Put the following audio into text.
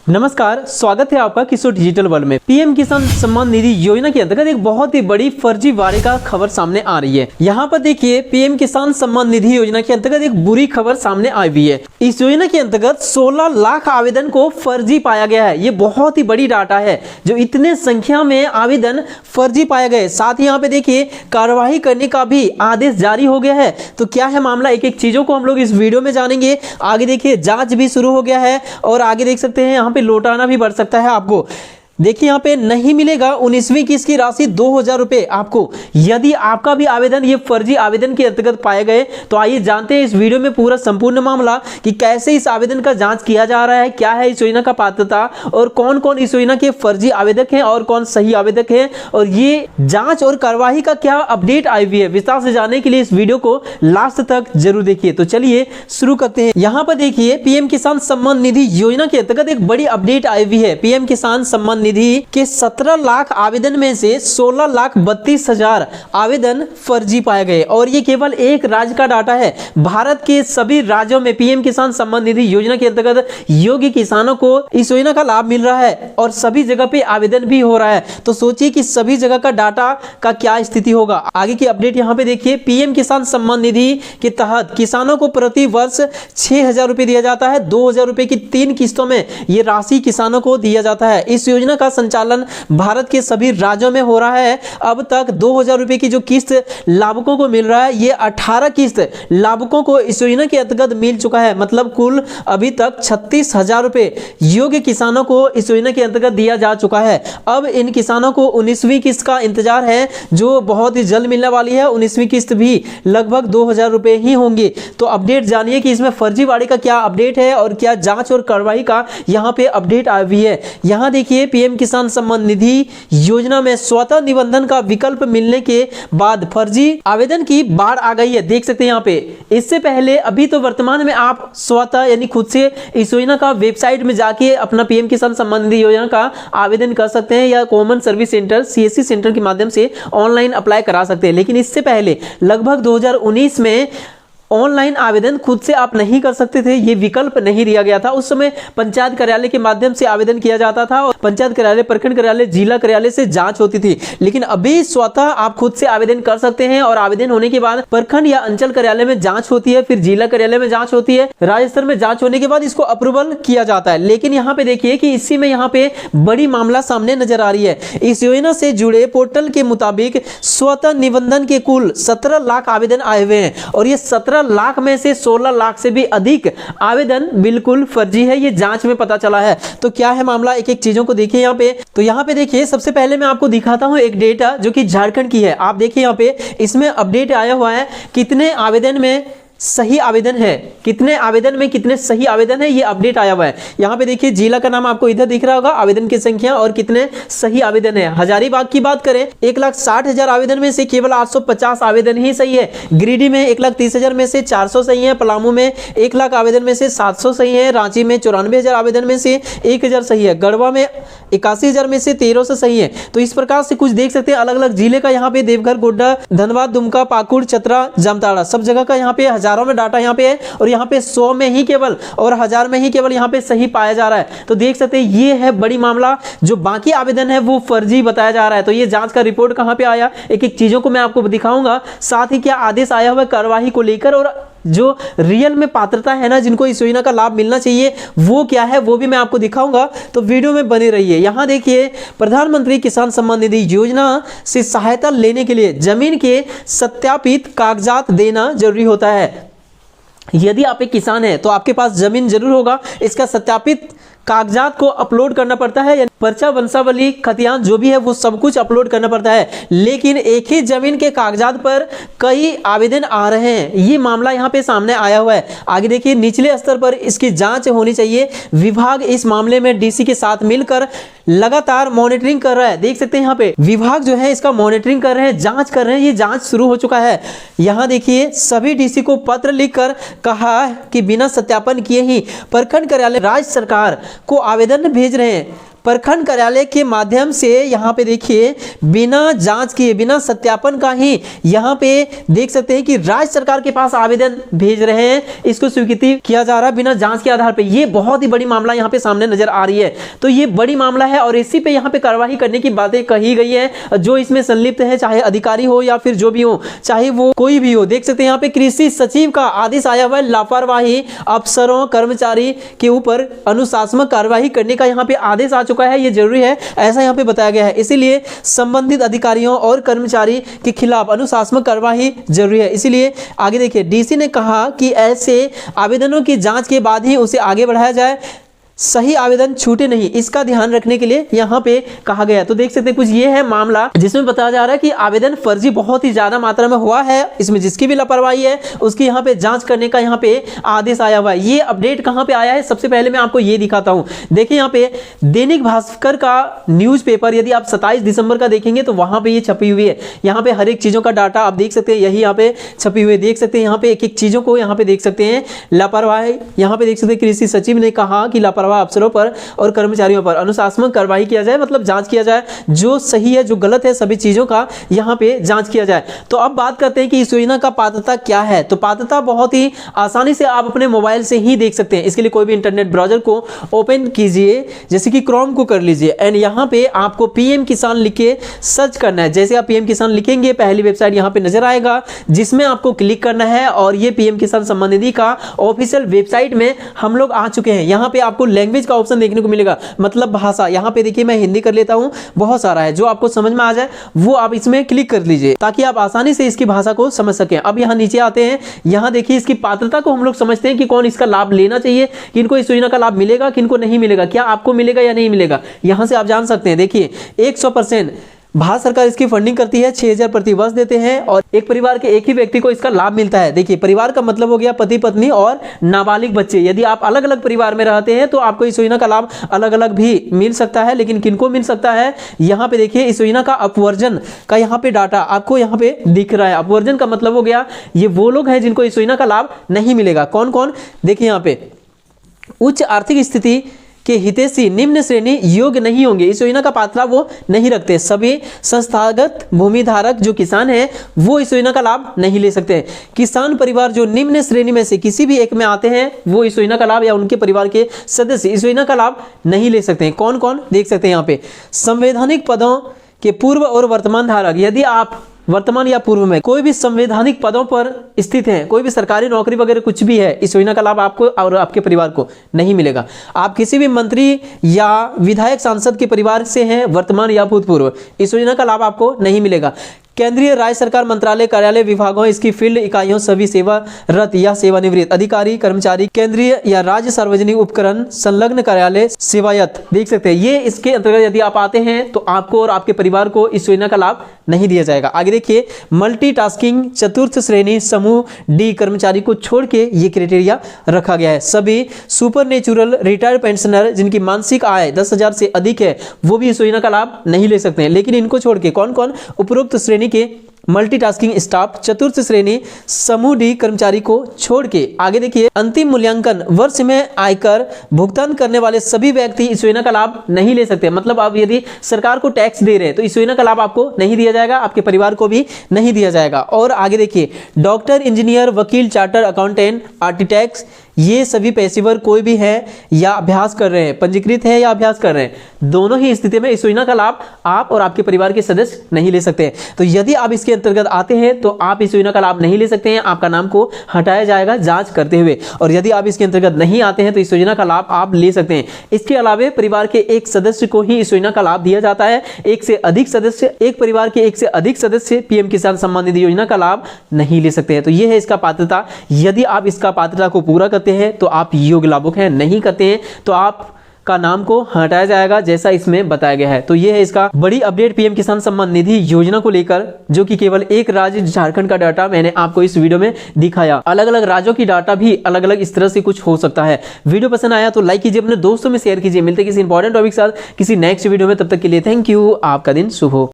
नमस्कार, स्वागत है आपका किशोर डिजिटल वर्ल्ड में। पीएम किसान सम्मान निधि योजना के अंतर्गत एक बहुत ही बड़ी फर्जीवाड़े का खबर सामने आ रही है। यहाँ पर देखिए, पीएम किसान सम्मान निधि योजना के अंतर्गत एक बुरी खबर सामने आई हुई है। इस योजना के अंतर्गत 16 लाख आवेदन को फर्जी पाया गया है। ये बहुत ही बड़ी डाटा है, जो इतने संख्या में आवेदन फर्जी पाए गए। साथ ही यहाँ पे देखिए, कार्यवाही करने का भी आदेश जारी हो गया है। तो क्या है मामला, एक एक चीजों को हम लोग इस वीडियो में जानेंगे। आगे देखिए, जांच भी शुरू हो गया है और आगे देख सकते हैं यहाँ पे लौटाना भी बढ़ सकता है आपको। देखिए, यहाँ पे नहीं मिलेगा 19वीं किस्त की राशि 2000 रुपए आपको, यदि आपका भी आवेदन ये फर्जी आवेदन के अंतर्गत पाए गए। तो आइए जानते हैं इस वीडियो में पूरा संपूर्ण मामला कि कैसे इस आवेदन का जांच किया जा रहा है, क्या है इस योजना का पात्रता और कौन कौन इस योजना के फर्जी आवेदक हैं और कौन सही आवेदक हैं, और ये जांच और कार्यवाही का क्या अपडेट आई हुई है। विस्तार से जानने के लिए इस वीडियो को लास्ट तक जरूर देखिए। तो चलिए शुरू करते हैं। यहाँ पर देखिए, पीएम किसान सम्मान निधि योजना के अंतर्गत एक बड़ी अपडेट आई हुई है। पीएम किसान सम्मान निधि के 17 लाख आवेदन में से 16,32,000 आवेदन फर्जी पाए गए, और ये केवल एक राज्य का डाटा है। भारत के सभी राज्यों में पीएम किसान सम्मान निधि योजना के अंतर्गत योग्य किसानों को इस योजना का लाभ मिल रहा है और सभी जगह पे आवेदन भी हो रहा है। तो सोचिए कि सभी जगह का डाटा का क्या स्थिति होगा। आगे की अपडेट यहाँ पे देखिए, पीएम किसान सम्मान निधि के तहत किसानों को प्रति वर्ष 6,000 रुपए दिया जाता है। 2,000 रुपए की 3 किस्तों में ये राशि किसानों को दिया जाता है। इस योजना का संचालन भारत के सभी राज्यों में हो रहा है। अब तक 2,000 रुपए की जो किस्त लाभुकों को मिल रहा है, ये 18 किस्त लाभुकों को इस योजना के अंतर्गत मिल चुका है। मतलब कुल अभी तक 36,000 रुपए योग्य किसानों को इस योजना के अंतर्गत दिया जा चुका है। अब इन किसानों को 19वीं किस्त का इंतजार है, जो बहुत ही जल्द मिलने वाली है। 19वीं किस्त भी लगभग 2,000 रुपए ही होंगे। तो अपडेट जानिए कि इसमें फर्जीवाड़े का क्या अपडेट है और क्या जांच और कार्रवाई का यहाँ पे अपडेट आई हुई है। यहाँ देखिए, पीएम किसान सम्मान निधि योजना में स्वतः निबंधन का विकल्प मिलने के बाद फर्जी आवेदन की बाढ़ आ गई है। देख सकते हैं यहाँ पे। इससे पहले अभी तो वर्तमान में आप स्वतः यानी खुद से इस योजना का वेबसाइट में जाके अपना पीएम किसान सम्मान निधि योजना का आवेदन कर सकते हैं, या common service centre CSC centre के माध्यम से ऑनलाइन अप्लाई करा सकते हैं। लेकिन इससे पहले लगभग 2019 में ऑनलाइन आवेदन खुद से आप नहीं कर सकते थे, ये विकल्प नहीं दिया गया था। उस समय पंचायत कार्यालय के माध्यम से आवेदन किया जाता था और पंचायत कार्यालय, प्रखंड कार्यालय, जिला कार्यालय से जांच होती थी। लेकिन अभी स्वतः आप खुद से आवेदन कर सकते हैं, और आवेदन होने के बाद प्रखंड या अंचल कार्यालय में जांच होती है, फिर जिला कार्यालय में जांच होती है, राज्य स्तर में जांच होने के बाद इसको अप्रूवल किया जाता है। लेकिन यहाँ पे देखिए कि इसी में यहाँ पे बड़ी मामला सामने नजर आ रही है। इस योजना से जुड़े पोर्टल के मुताबिक स्वतः निबंधन के कुल 17 लाख आवेदन आए हुए हैं, और ये 17 लाख में से 16 लाख से भी अधिक आवेदन बिल्कुल फर्जी है। ये जांच में पता चला है। तो क्या है मामला, एक एक चीजों को देखिए यहाँ पे। तो यहाँ पे देखिए, सबसे पहले मैं आपको दिखाता हूँ एक डेटा जो कि झारखंड की है। आप देखिए यहाँ पे, इसमें अपडेट आया हुआ है कितने आवेदन में सही आवेदन है, कितने आवेदन में कितने सही आवेदन है, ये अपडेट आया हुआ है। यहाँ पे देखिए, जिला का नाम आपको इधर दिख रहा होगा, आवेदन की संख्या और कितने सही आवेदन है। हजारीबाग की बात करें, 1,60,000 आवेदन में से केवल 850 आवेदन ही सही है। गिरिडीह में 1,30,000 में से 400 सही है। पलामू में 1 लाख आवेदन में से 700 सही है। रांची में 94,000 आवेदन में से 1,000 सही है। गढ़वा में 81,000 में से 1300 सही है। तो इस प्रकार से कुछ देख सकते हैं अलग अलग जिले का। यहाँ पे देवघर, गोड्डा, धनबाद, दुमका, पाकुड़, चतरा, जामताड़ा, सब जगह का यहाँ पे हजारों में डाटा यहाँ पे है, और यहाँ पे 100 में ही केवल और 1000 में ही केवल यहाँ पे सही पाया जा रहा है। तो देख सकते हैं, ये है बड़ी मामला। जो बाकी आवेदन है वो फर्जी बताया जा रहा है। तो ये जांच का रिपोर्ट कहाँ पे आया, एक एक चीजों को मैं आपको दिखाऊंगा। साथ ही क्या आदेश आया हुआ है कार्यवाही को लेकर, और जो रियल में पात्रता है ना, जिनको इस योजना का लाभ मिलना चाहिए, वो क्या है वो भी मैं आपको दिखाऊंगा। तो वीडियो में बने रहिए। यहाँ देखिए, प्रधानमंत्री किसान सम्मान निधि योजना से सहायता लेने के लिए जमीन के सत्यापित कागजात देना जरूरी होता है। यदि आप एक किसान हैं तो आपके पास जमीन जरूर होगा, इसका सत्यापित कागजात को अपलोड करना पड़ता है, यानी पर्चा, वंशावली, खतियान जो भी है वो सब कुछ अपलोड करना पड़ता है। लेकिन एक ही जमीन के कागजात पर कई आवेदन आ रहे हैं, ये मामला यहाँ पे सामने आया हुआ है। आगे देखिए, निचले स्तर पर इसकी जांच होनी चाहिए। विभाग इस मामले में डीसी के साथ मिलकर लगातार मॉनिटरिंग कर रहा है। देख सकते हैं यहाँ पे विभाग जो है इसका मॉनिटरिंग कर रहे हैं, जांच कर रहे हैं। ये जांच शुरू हो चुका है। यहाँ देखिए, सभी डीसी को पत्र लिखकर कहा कि बिना सत्यापन किए ही प्रखंड कार्यालय राज्य सरकार को आवेदन भेज रहे हैं। प्रखंड कार्यालय के माध्यम से यहाँ पे देखिए बिना जांच किए, बिना सत्यापन का ही यहाँ पे देख सकते हैं कि राज्य सरकार के पास आवेदन भेज रहे हैं, इसको स्वीकृति किया जा रहा है बिना जांच के आधार पे। ये बहुत ही बड़ी मामला यहाँ पे सामने नजर आ रही है। तो ये बड़ी मामला है और इसी पे यहाँ पे कार्रवाई करने की बातें कही गई है। जो इसमें संलिप्त है, चाहे अधिकारी हो या फिर जो भी हो, चाहे वो कोई भी हो, देख सकते हैं यहाँ पे कृषि सचिव का आदेश आया हुआ है। लापरवाही अफसरों कर्मचारी के ऊपर अनुशासनात्मक कार्रवाई करने का यहाँ पे आदेश आ चुका है। ये जरूरी है, ऐसा यहाँ पे बताया गया है। इसीलिए संबंधित अधिकारियों और कर्मचारी के खिलाफ अनुशासनात्मक कार्रवाई जरूरी है। इसीलिए आगे देखिए, डीसी ने कहा कि ऐसे आवेदनों की जांच के बाद ही उसे आगे बढ़ाया जाए, सही आवेदन छूटे नहीं, इसका ध्यान रखने के लिए यहाँ पे कहा गया। तो देख सकते हैं कुछ ये है मामला जिसमें बताया जा रहा है कि आवेदन फर्जी बहुत ही ज्यादा मात्रा में हुआ है, इसमें जिसकी भी लापरवाही है उसकी यहाँ पे जांच करने का यहाँ पे आदेश आया हुआ है। ये अपडेट कहाँ पे आया है, सबसे पहले मैं आपको ये दिखाता हूँ। देखिए यहाँ पे दैनिक भास्कर का न्यूज़पेपर, यदि आप 27 दिसंबर का देखेंगे तो वहां पे ये छपी हुई है। यहाँ पे हर एक चीजों का डाटा आप देख सकते हैं, यही यहाँ पे छपी हुई है। देख सकते हैं यहाँ पे एक एक चीजों को यहाँ पे देख सकते हैं। लापरवाही यहाँ पे देख सकते हैं, कृषि सचिव ने कहा कि लापरवाही अफसरों पर और कर्मचारियों पर अनुशासनात्मक कार्रवाई किया जाए, मतलब जांच किया जाए, जो सही है जो गलत है सभी चीजों का यहां पे जांच किया जाए। तो अब बात करते हैं कि इस योजना का पात्रता क्या है। तो पात्रता बहुत ही आसानी से आप अपने मोबाइल से ही देख सकते हैं। इसके लिए कोई भी इंटरनेट ब्राउजर को ओपन कीजिए, जैसे कि क्रोम को कर लीजिए एंड यहां पे आपको पीएम किसान लिख के सर्च करना है। जैसे आप पीएम किसान लिखेंगे, पहली वेबसाइट यहां पे नजर आएगा जिसमें आपको क्लिक करना है और ये पीएम किसान सम्मान निधि का ऑफिशियल वेबसाइट में हम लोग आ चुके हैं। यहां पे आपको लैंग्वेज का ऑप्शन देखने को मिलेगा, मतलब भाषा। यहां पे देखिए मैं हिंदी कर लेता हूं, बहुत सारा है, जो आपको समझ में आ जाए वो आप इसमें क्लिक कर लीजिए ताकि आप आसानी से इसकी भाषा को समझ सकें। अब यहां नीचे आते हैं, यहां देखिए इसकी पात्रता को हम लोग समझते हैं कि कौन इसका लाभ लेना चाहिए, किनको इस योजना का लाभ मिलेगा, किनको नहीं मिलेगा, क्या आपको मिलेगा या नहीं मिलेगा, यहां से आप जान सकते हैं। देखिए 100% भारत सरकार इसकी फंडिंग करती है, 6000 प्रति वर्ष देते हैं और एक परिवार के एक ही व्यक्ति को इसका लाभ मिलता है। देखिए परिवार का मतलब हो गया पति पत्नी और नाबालिग बच्चे। यदि आप अलग अलग परिवार में रहते हैं तो आपको इस योजना का लाभ अलग अलग भी मिल सकता है, लेकिन किनको मिल सकता है, यहाँ पे देखिए इस योजना का अपवर्जन का यहाँ पे डाटा आपको यहाँ पे दिख रहा है। अपवर्जन का मतलब हो गया ये वो लोग हैं जिनको इस योजना का लाभ नहीं मिलेगा। कौन कौन, देखिए यहाँ पे उच्च आर्थिक स्थिति के हितैषी निम्न श्रेणी योग्य नहीं होंगे, इस योजना का पात्रता वो नहीं रखते। सभी संस्थागत भूमि धारक जो किसान हैं वो इस योजना का लाभ नहीं ले सकते। किसान परिवार जो निम्न श्रेणी में से किसी भी एक में आते हैं वो इस योजना का लाभ, या उनके परिवार के सदस्य इस योजना का लाभ नहीं ले सकते हैं। कौन कौन, देख सकते हैं यहाँ पे संवैधानिक पदों के पूर्व और वर्तमान धारक। यदि आप वर्तमान या पूर्व में कोई भी संवैधानिक पदों पर स्थित हैं, कोई भी सरकारी नौकरी वगैरह कुछ भी है, इस योजना का लाभ आपको और आपके परिवार को नहीं मिलेगा। आप किसी भी मंत्री या विधायक सांसद के परिवार से हैं, वर्तमान या भूतपूर्व, इस योजना का लाभ आपको नहीं मिलेगा। केंद्रीय राज्य सरकार मंत्रालय कार्यालय विभागों इसकी फील्ड इकाइयों सभी सेवारत या सेवानिवृत्त अधिकारी कर्मचारी केंद्रीय या राज्य सार्वजनिक उपकरण संलग्न कार्यालय सेवायत, देख सकते हैं ये इसके अंतर्गत यदि आप आते हैं तो आपको और आपके परिवार को इस योजना का लाभ नहीं दिया जाएगा। आगे देखिए मल्टीटास्किंग चतुर्थ श्रेणी समूह डी कर्मचारी को छोड़ के ये क्राइटेरिया रखा गया है। सभी सुपर नेचुरल रिटायर्ड पेंशनर जिनकी मानसिक आय 10,000 से अधिक है वो भी इस योजना का लाभ नहीं ले सकते हैं। लेकिन इनको छोड़ के कौन कौन, उपरोक्त श्रेणी के मल्टीटास्किंग स्टाफ चतुर्थ श्रेणी समूह डी कर्मचारी को छोड़ के। आगे देखिए अंतिम मूल्यांकन वर्ष में आयकर भुगतान करने वाले सभी व्यक्ति इस योजना का लाभ नहीं ले सकते। मतलब आप यदि सरकार को टैक्स दे रहे हैं तो इस योजना का लाभ आपको नहीं दिया जाएगा, आपके परिवार को भी नहीं दिया जाएगा। और आगे देखिए डॉक्टर, इंजीनियर, वकील, चार्टर अकाउंटेंट, आर्किटेक्ट, ये सभी पेशेवर कोई भी है या अभ्यास कर रहे हैं, पंजीकृत है या अभ्यास कर रहे हैं, दोनों ही स्थिति में इस योजना का लाभ आप और आपके परिवार के सदस्य नहीं ले सकते। तो यदि आप इसके अंतर्गत आते हैं तो आप इस योजना का लाभ नहीं ले सकते हैं, आपका नाम को हटाया जाएगा जांच करते हुए। और यदि आप इसके अंतर्गत नहीं आते हैं तो इस योजना का लाभ आप ले सकते हैं। इसके अलावा परिवार के एक सदस्य को ही इस योजना का लाभ दिया जाता है। एक से अधिक सदस्य, एक परिवार के एक से अधिक सदस्य पीएम किसान सम्मान निधि योजना का लाभ नहीं ले सकते हैं। तो यह है इसका पात्रता। यदि आप इसका पात्रता को पूरा करते हैं तो आप योग्य लाभुक हैं, नहीं करते हैं तो आप का नाम को हटाया जाएगा जैसा इसमें बताया गया है। तो ये है इसका बड़ी अपडेट पीएम किसान सम्मान निधि योजना को लेकर, जो कि केवल एक राज्य झारखंड का डाटा मैंने आपको इस वीडियो में दिखाया। अलग अलग राज्यों की डाटा भी अलग अलग इस तरह से कुछ हो सकता है। वीडियो पसंद आया तो लाइक कीजिए, अपने दोस्तों में शेयर कीजिए। मिलते किसी इंपॉर्टेंट टॉपिक के साथ किसी नेक्स्ट वीडियो में, तब तक के लिए थैंक यू। आपका दिन शुभ हो।